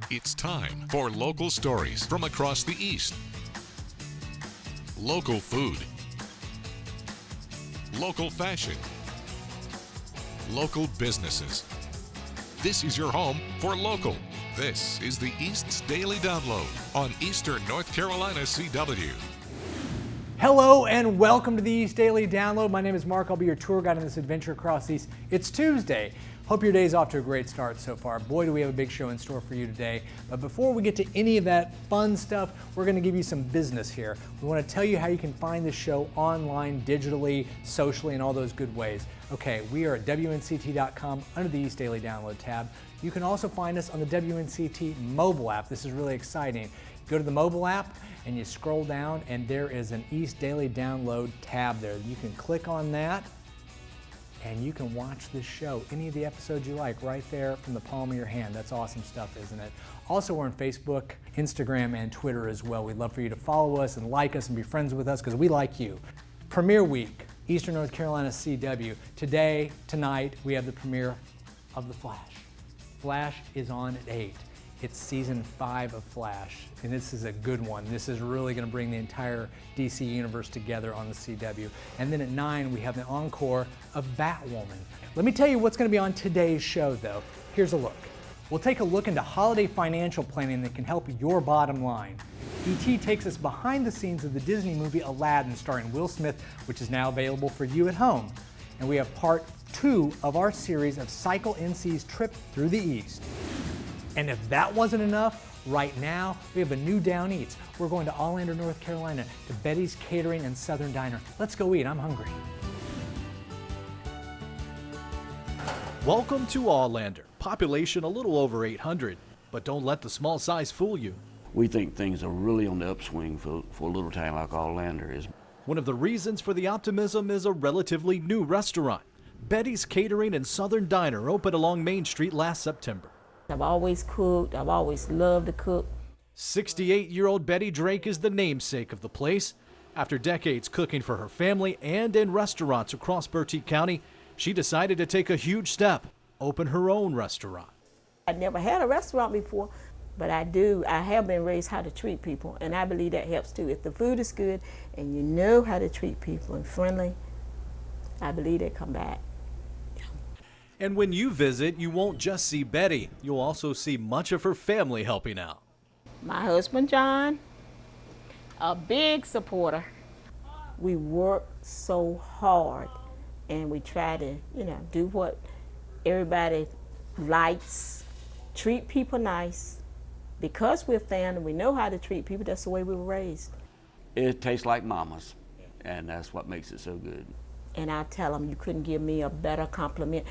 It's time for local stories from across the East. Local food. Local fashion. Local businesses. This is your home for local. This is the East's Daily Download on Eastern North Carolina CW. Hello and welcome to the East Daily Download. My name is Mark. I'll be your tour guide on this adventure across the East. It's Tuesday. Hope your day's off to a great start so far. Boy, do we have a big show in store for you today. But before we get to any of that fun stuff, we're going to give you some business here. We want to tell you how you can find the show online, digitally, socially, and all those good ways. Okay, we are at WNCT.com under the East Daily Download tab. You can also find us on the WNCT mobile app. This is really exciting. Go to the mobile app and you scroll down and there is an East Daily Download tab there. You can click on that and you can watch this show, any of the episodes you like, right there from the palm of your hand. That's awesome stuff, isn't it? Also, we're on Facebook, Instagram, and Twitter as well. We'd love for you to follow us and like us and be friends with us because we like you. Premiere Week, Eastern North Carolina CW. Today, tonight, we have the premiere of The Flash. Flash is on at 8. It's season 5 of Flash, and this is a good one. This is really going to bring the entire DC universe together on the CW. And then at 9, we have the encore of Batwoman. Let me tell you what's going to be on today's show, though. Here's a look. We'll take a look into holiday financial planning that can help your bottom line. ET takes us behind the scenes of the Disney movie Aladdin, starring Will Smith, which is now available for you at home. And we have part 2 of our series of Cycle NC's trip through the East. And if that wasn't enough, right now we have a new Down Eats. We're going to Allander, North Carolina to Betty's Catering and Southern Diner. Let's go eat, I'm hungry. Welcome to Allander, population a little over 800, but don't let the small size fool you. We think things are really on the upswing for a little town like Allander is. One of the reasons for the optimism is a relatively new restaurant. Betty's Catering and Southern Diner opened along Main Street last September. I've always cooked. I've always loved to cook. 68-year-old Betty Drake is the namesake of the place. After decades cooking for her family and in restaurants across Bertie County, she decided to take a huge step, open her own restaurant. I never had a restaurant before, but I do. I have been raised how to treat people, and I believe that helps too. If the food is good and you know how to treat people and friendly, I believe they come back. And when you visit, you won't just see Betty. You'll also see much of her family helping out. My husband, John, a big supporter. We work so hard, and we try to, do what everybody likes, treat people nice. Because we're family, we know how to treat people. That's the way we were raised. It tastes like mama's, and that's what makes it so good. And I tell them, you couldn't give me a better compliment.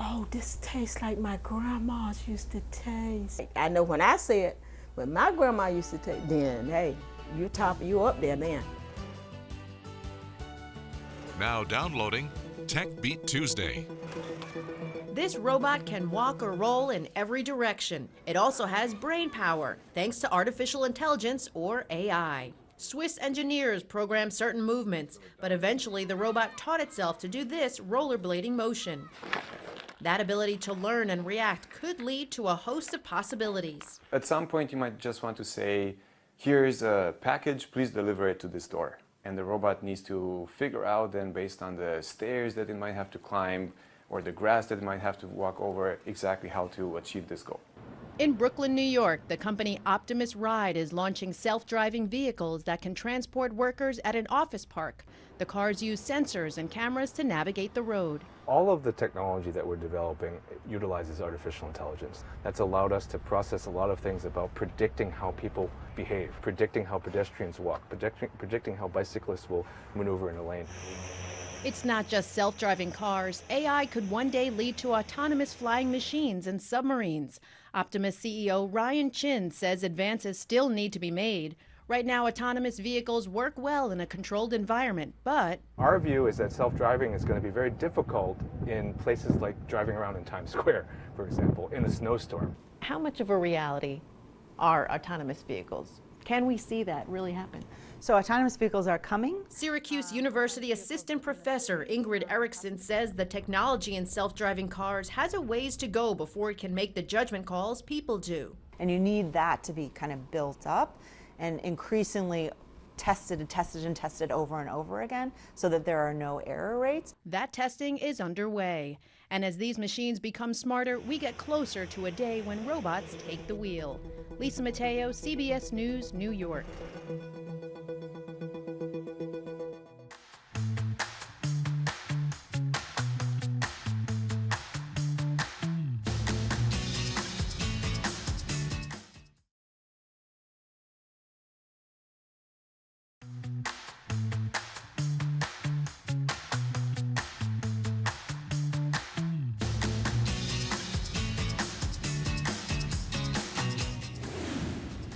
Oh, this tastes like my grandma's used to taste. I know when I say it, when my grandma used to taste, then, hey, you're up there then. Now downloading Tech Beat Tuesday. This robot can walk or roll in every direction. It also has brain power, thanks to artificial intelligence, or AI. Swiss engineers programmed certain movements, but eventually the robot taught itself to do this rollerblading motion. That ability to learn and react could lead to a host of possibilities. At some point you might just want to say, here's a package, please deliver it to this door. And the robot needs to figure out then, based on the stairs that it might have to climb or the grass that it might have to walk over, exactly how to achieve this goal. In Brooklyn, New York, the company Optimus Ride is launching self-driving vehicles that can transport workers at an office park. The cars use sensors and cameras to navigate the road. All of the technology that we're developing utilizes artificial intelligence. That's allowed us to process a lot of things about predicting how people behave, predicting how pedestrians walk, predicting how bicyclists will maneuver in a lane. It's not just self-driving cars. AI could one day lead to autonomous flying machines and submarines. Optimus CEO Ryan Chin says advances still need to be made. Right now, autonomous vehicles work well in a controlled environment, but our view is that self-driving is going to be very difficult in places like driving around in Times Square, for example, in a snowstorm. How much of a reality are autonomous vehicles? Can we see that really happen? So autonomous vehicles are coming. Syracuse University assistant professor Ingrid Erickson says the technology in self-driving cars has a ways to go before it can make the judgment calls people do. And you need that to be kind of built up and increasingly tested and tested and tested over and over again so that there are no error rates. That testing is underway. And as these machines become smarter, we get closer to a day when robots take the wheel. Lisa Mateo, CBS News, New York.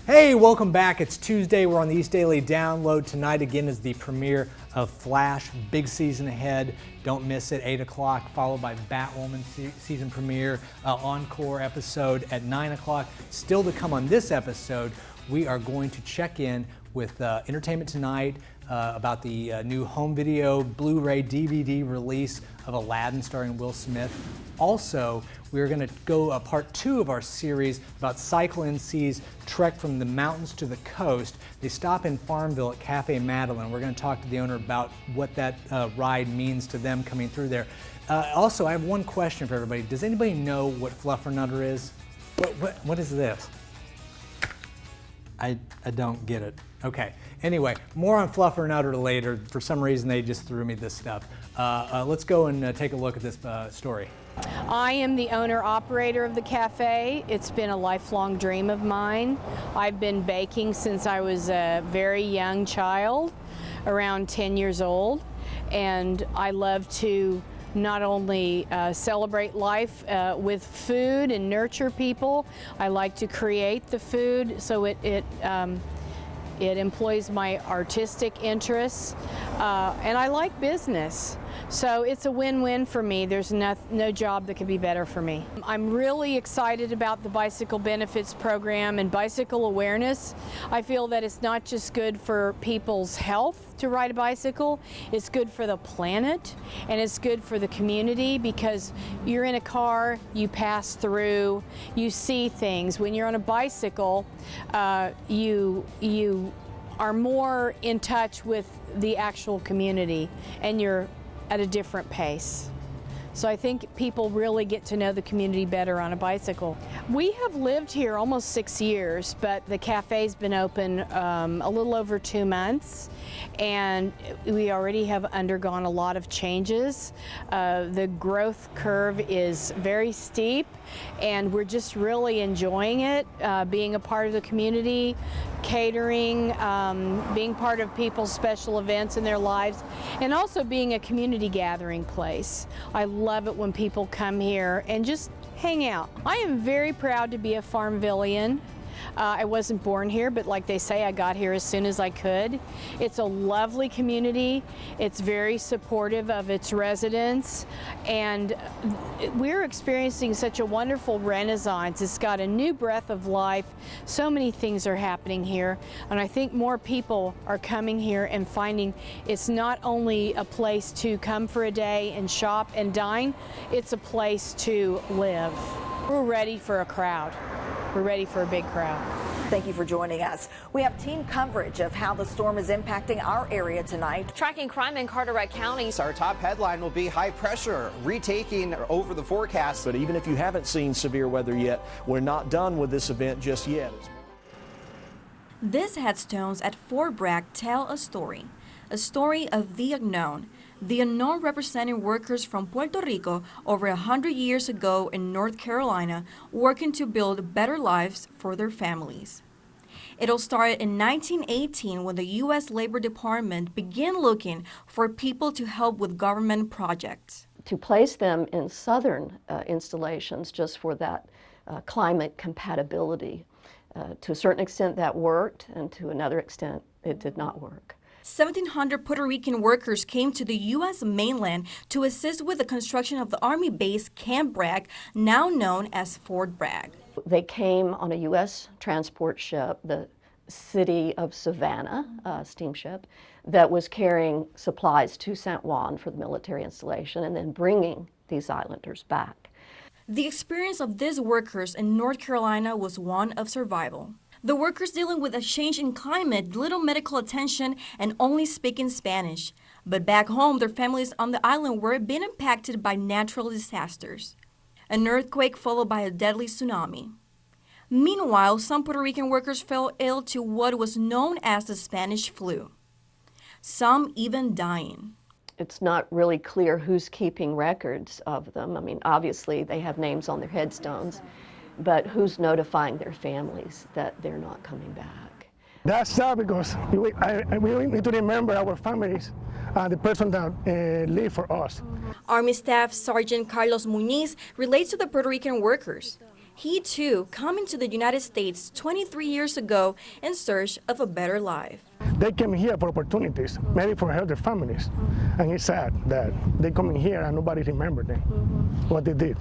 Hey, welcome back. It's Tuesday. We're on the East Daily Download. Tonight again is the premiere of Flash. Big season ahead. Don't miss it. 8 o'clock, followed by Batwoman season premiere, encore episode at 9 o'clock. Still to come on this episode, we are going to check in with Entertainment Tonight about the new home video Blu-ray DVD release of Aladdin starring Will Smith. Also, we're going to go part 2 of our series about Cycle NC's trek from the mountains to the coast. They stop in Farmville at Cafe Madeline. We're going to talk to the owner about what that ride means to them coming through there. Also, I have one question for everybody. Does anybody know what Fluffernutter is? What is this? I don't get it. Okay. Anyway, more on Fluffernutter later. For some reason, they just threw me this stuff. Let's go and take a look at this story. I am the owner-operator of the cafe. It's been a lifelong dream of mine. I've been baking since I was a very young child, around 10 years old, and I love to not only celebrate life with food and nurture people. I like to create the food so it employs my artistic interests, and I like business. So it's a win-win for me. There's no job that could be better for me. I'm really excited about the bicycle benefits program and bicycle awareness. I feel that it's not just good for people's health to ride a bicycle, it's good for the planet and it's good for the community, because you're in a car, you pass through, you see things. When you're on a bicycle, you are more in touch with the actual community and you're at a different pace. So I think people really get to know the community better on a bicycle. We have lived here almost 6 years, but the cafe's been open a little over 2 months, and we already have undergone a lot of changes. The growth curve is very steep, and we're just really enjoying it, being a part of the community, catering, being part of people's special events in their lives, and also being a community gathering place. I love it when people come here and just hang out. I am very proud to be a Farmvillian. I wasn't born here, but like they say, I got here as soon as I could. It's a lovely community. It's very supportive of its residents, and we're experiencing such a wonderful renaissance. It's got a new breath of life. So many things are happening here, and I think more people are coming here and finding it's not only a place to come for a day and shop and dine, it's a place to live. We're ready for a crowd. We're ready for a big crowd. Thank you for joining us. We have team coverage of how the storm is impacting our area tonight. Tracking crime in Carteret County. Our top headline will be high pressure retaking over the forecast. But even if you haven't seen severe weather yet, we're not done with this event just yet. These headstones at Fort Bragg tell a story of the unknown. The unknown representing workers from Puerto Rico over 100 years ago in North Carolina, working to build better lives for their families. It all started in 1918 when the U.S. Labor Department began looking for people to help with government projects. To place them in southern installations just for that climate compatibility. To a certain extent that worked, and to another extent it did not work. 1,700 Puerto Rican workers came to the U.S. mainland to assist with the construction of the Army base Camp Bragg, now known as Fort Bragg. They came on a U.S. transport ship, the City of Savannah steamship, that was carrying supplies to San Juan for the military installation and then bringing these islanders back. The experience of these workers in North Carolina was one of survival. The workers dealing with a change in climate, little medical attention, and only speaking Spanish. But back home, their families on the island were being impacted by natural disasters. An earthquake followed by a deadly tsunami. Meanwhile, some Puerto Rican workers fell ill to what was known as the Spanish flu, some even dying. It's not really clear who's keeping records of them. I mean, obviously they have names on their headstones, but who's notifying their families that they're not coming back? That's sad because we need to remember our families, the person that lived for us. Army Staff Sergeant Carlos Muñiz relates to the Puerto Rican workers. He too coming to the United States 23 years ago in search of a better life. They came here for opportunities, maybe for help their families. And it's sad that they come in here and nobody remembered them, what they did.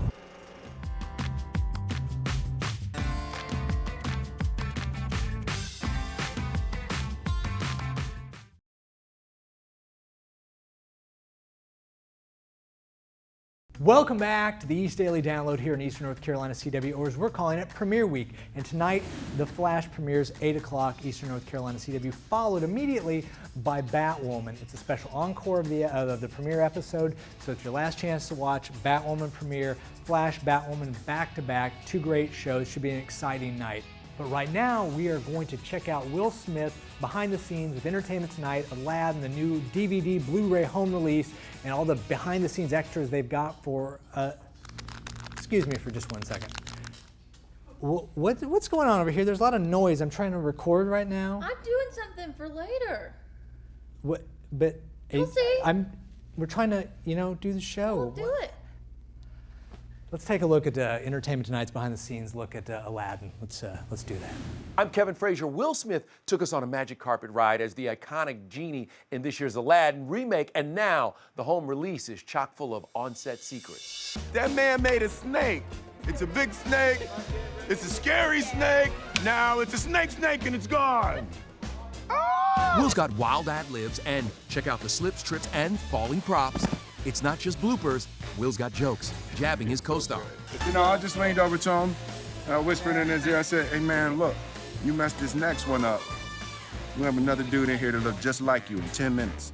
Welcome back to the East Daily Download here in Eastern North Carolina CW, or as we're calling it, Premiere Week. And tonight, The Flash premieres 8 o'clock Eastern North Carolina CW, followed immediately by Batwoman. It's a special encore of the premiere episode, so it's your last chance to watch Batwoman premiere, Flash, Batwoman back-to-back. Two great shows. Should be an exciting night. But right now, we are going to check out Will Smith behind the scenes with Entertainment Tonight, Aladdin, the new DVD Blu-ray home release, and all the behind the scenes extras they've got for, excuse me for just 1 second. What's going on over here? There's a lot of noise. I'm trying to record right now. I'm doing something for later. What? But We'll see. We're trying to, do the show. We'll do it. Let's take a look at Entertainment Tonight's behind the scenes look at Aladdin. Let's do that. I'm Kevin Frazier. Will Smith took us on a magic carpet ride as the iconic genie in this year's Aladdin remake, and now the home release is chock full of on-set secrets. That man made a snake. It's a big snake. It's a scary snake. Now it's a snake and it's gone. Will's got wild ad-libs, and check out the slips, trips, and falling props. It's not just bloopers. Will's got jokes, jabbing his co-star. I just leaned over to him, and I whispered in his ear, I said, hey man, look, you messed this next one up. We have another dude in here to look just like you in 10 minutes.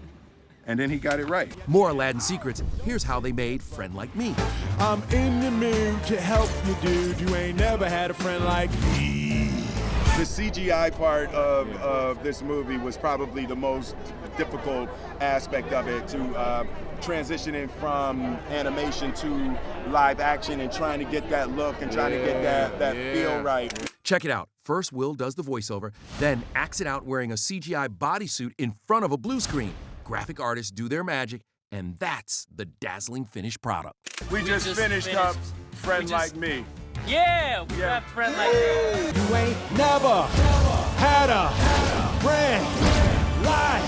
And then he got it right. More Aladdin secrets. Here's how they made Friend Like Me. I'm in the mood to help you, dude. You ain't never had a friend like me. The CGI part of this movie was probably the most difficult aspect of it, to transitioning from animation to live action and trying to get that look and trying to get that feel right. Check it out. First, Will does the voiceover, then acts it out wearing a CGI bodysuit in front of a blue screen. Graphic artists do their magic, and that's the dazzling finished product. We just finished up Friend Like Me. Yeah, we got Friend Like Me. You ain't never had a friend like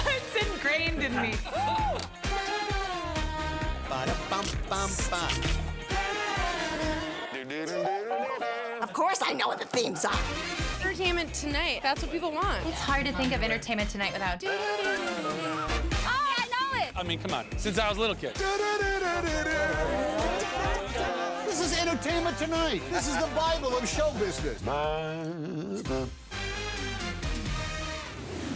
It's ingrained in me. Of course I know what the themes are. Entertainment Tonight. That's what people want. It's hard to think of Entertainment Tonight without. Oh, I know it. I mean, come on. Since I was a little kid. This is Entertainment Tonight. This is the Bible of show business.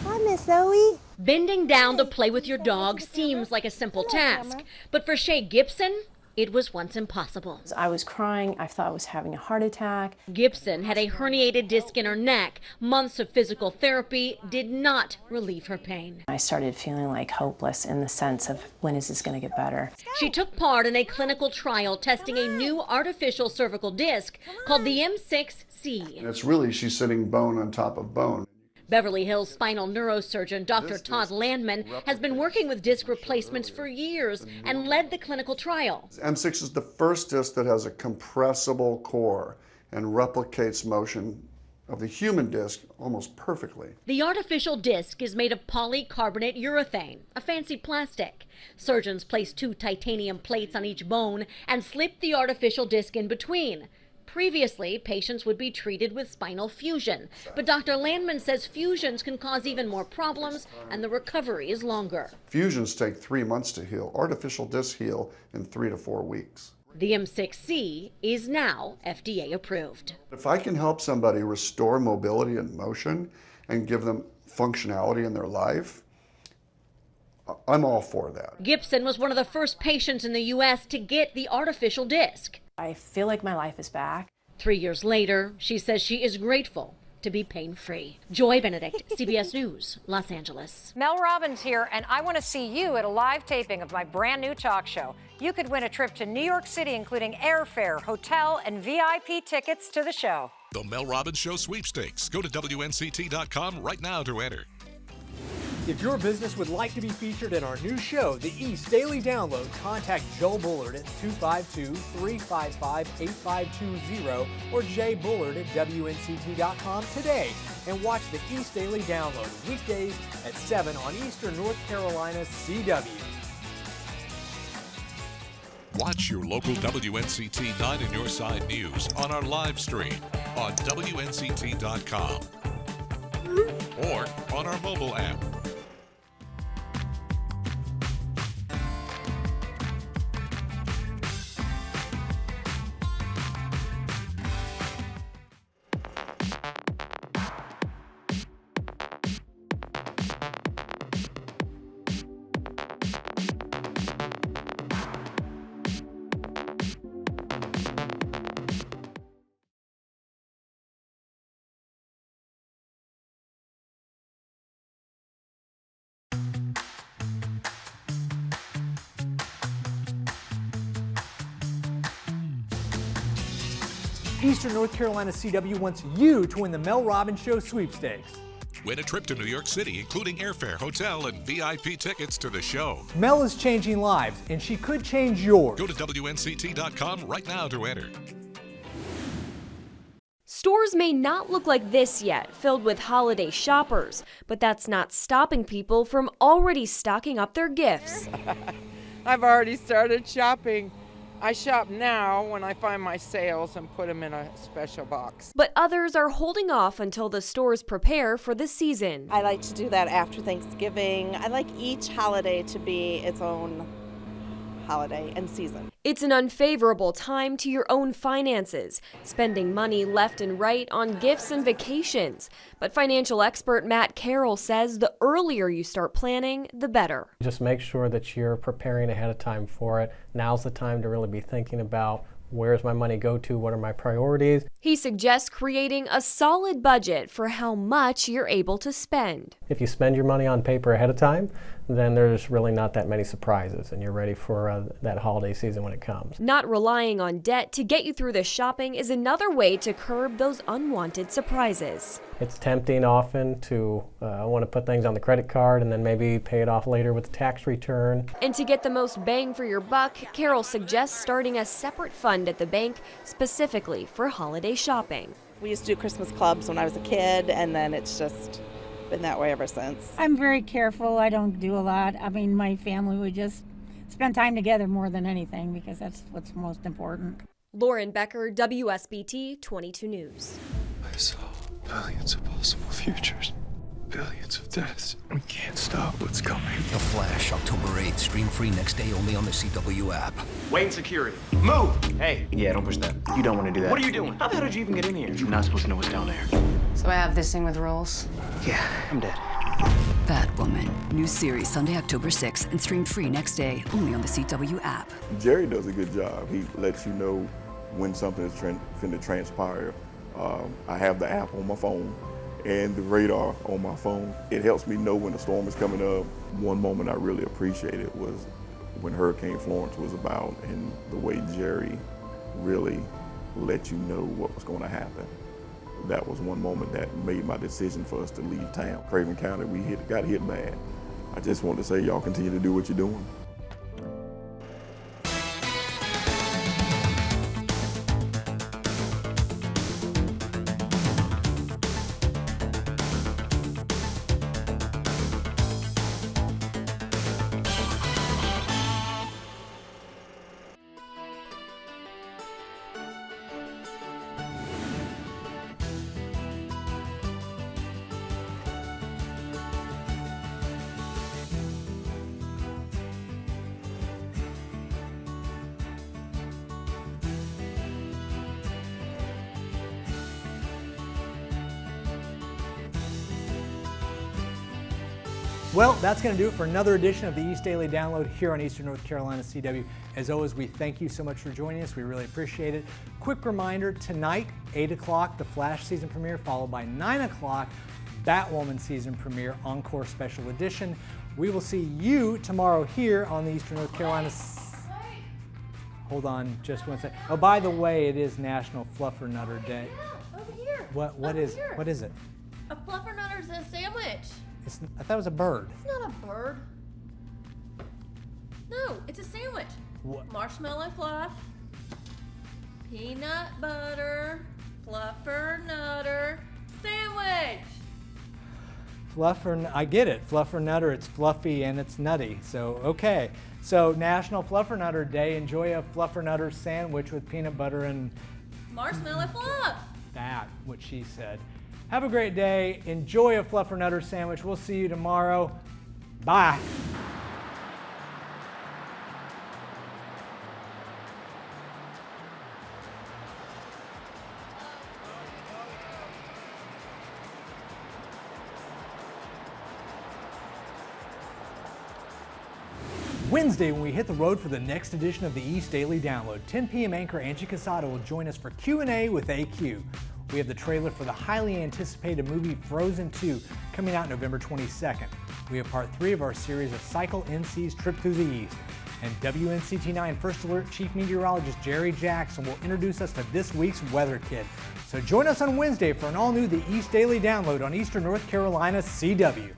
Hi, Miss Zoe. Bending down to play with your dog seems like a simple task, but for Shay Gibson, it was once impossible. I was crying. I thought I was having a heart attack. Gibson had a herniated disc in her neck. Months of physical therapy did not relieve her pain. I started feeling like hopeless in the sense of, when is this going to get better? She took part in a clinical trial testing a new artificial cervical disc called the M6C. It's really, she's sitting bone on top of bone. Beverly Hills spinal neurosurgeon Dr. Todd Landman has been working with disc replacements for years and led the clinical trial. M6 is the first disc that has a compressible core and replicates motion of the human disc almost perfectly. The artificial disc is made of polycarbonate urethane, a fancy plastic. Surgeons place 2 titanium plates on each bone and slip the artificial disc in between. Previously, patients would be treated with spinal fusion, but Dr. Landman says fusions can cause even more problems and the recovery is longer. Fusions take 3 months to heal. Artificial discs heal in 3 to 4 weeks. The M6C is now FDA approved. If I can help somebody restore mobility and motion and give them functionality in their life, I'm all for that. Gibson was one of the first patients in the U.S. to get the artificial disc. I feel like my life is back. 3 years later, she says she is grateful to be pain-free. Joy Benedict, CBS News, Los Angeles. Mel Robbins here, and I want to see you at a live taping of my brand new talk show. You could win a trip to New York City, including airfare, hotel, and VIP tickets to the show. The Mel Robbins Show sweepstakes. Go to WNCT.com right now to enter. If your business would like to be featured in our new show, The East Daily Download, contact Joe Bullard at 252-355-8520 or jbullard@WNCT.com today and watch The East Daily Download weekdays at 7 on Eastern North Carolina's CW. Watch your local WNCT 9 in Your Side news on our live stream on WNCT.com or on our mobile app. Eastern North Carolina CW wants you to win the Mel Robbins Show sweepstakes. Win a trip to New York City, including airfare, hotel, and VIP tickets to the show. Mel is changing lives, and she could change yours. Go to WNCT.com right now to enter. Stores may not look like this yet, filled with holiday shoppers, but that's not stopping people from already stocking up their gifts. I've already started shopping. I shop now when I find my sales and put them in a special box. But others are holding off until the stores prepare for the season. I like to do that after Thanksgiving. I like each holiday to be its own holiday and season. It's an unfavorable time to your own finances, spending money left and right on gifts and vacations. But financial expert Matt Carroll says the earlier you start planning, the better. Just make sure that you're preparing ahead of time for it. Now's the time to really be thinking about where's my money go to, what are my priorities. He suggests creating a solid budget for how much you're able to spend. If you spend your money on paper ahead of time, then there's really not that many surprises and you're ready for that holiday season when it comes. Not relying on debt to get you through the shopping is another way to curb those unwanted surprises. It's tempting often to want to put things on the credit card and then maybe pay it off later with the tax return. And to get the most bang for your buck, Carol suggests starting a separate fund at the bank specifically for holiday shopping. We used to do Christmas clubs when I was a kid, and then it's just been that way ever since. I'm very careful. I don't do a lot. I mean, my family would just spend time together more than anything because that's what's most important. Lauren Becker, WSBT 22 News. I saw billions of possible futures, billions of deaths. We can't stop what's coming. The Flash, October 8th. Stream free next day only on the CW app. Wayne Security. Move! Hey. Yeah, don't push that. You don't want to do that. What are you doing? How the hell did you even get in here? You're not supposed to know what's down there. So I have this thing with rolls? Yeah, I'm dead. Batwoman. New series Sunday, October 6th and stream free next day only on the CW app. Jerry does a good job. He lets you know when something is finna transpire. I have the app on my phone and the radar on my phone. It helps me know when the storm is coming up. One moment I really appreciated was when Hurricane Florence was about and the way Jerry really let you know what was going to happen. That was one moment that made my decision for us to leave town. Craven County, we got hit bad. I just want to say y'all continue to do what you're doing. Well, that's going to do it for another edition of the East Daily Download here on Eastern North Carolina CW. As always, we thank you so much for joining us. We really appreciate it. Quick reminder, tonight, 8 o'clock, the Flash season premiere, followed by 9 o'clock, Batwoman season premiere, Encore Special Edition. We will see you tomorrow here on the Eastern North Carolina... Hold on just one second. Oh, by the way, it is National Fluffernutter Day. Over here. What is it? A fluffernutter is a sandwich. I thought it was a bird. It's not a bird. No, it's a sandwich. What? Marshmallow fluff, peanut butter, fluffernutter, sandwich. I get it. Fluffernutter, it's fluffy and it's nutty. So, okay. So, National Fluffernutter Day. Enjoy a fluffernutter sandwich with peanut butter and marshmallow fluff. That, what she said. Have a great day. Enjoy a fluffernutter sandwich. We'll see you tomorrow. Bye. Wednesday, when we hit the road for the next edition of the East Daily Download, 10 p.m. anchor Angie Casado will join us for Q&A with AQ. We have the trailer for the highly anticipated movie Frozen 2 coming out November 22nd. We have part 3 of our series of Cycle NC's Trip Through the East. And WNCT-9 First Alert Chief Meteorologist Jerry Jackson will introduce us to this week's Weather Kit. So join us on Wednesday for an all-new The East Daily Download on Eastern North Carolina CW.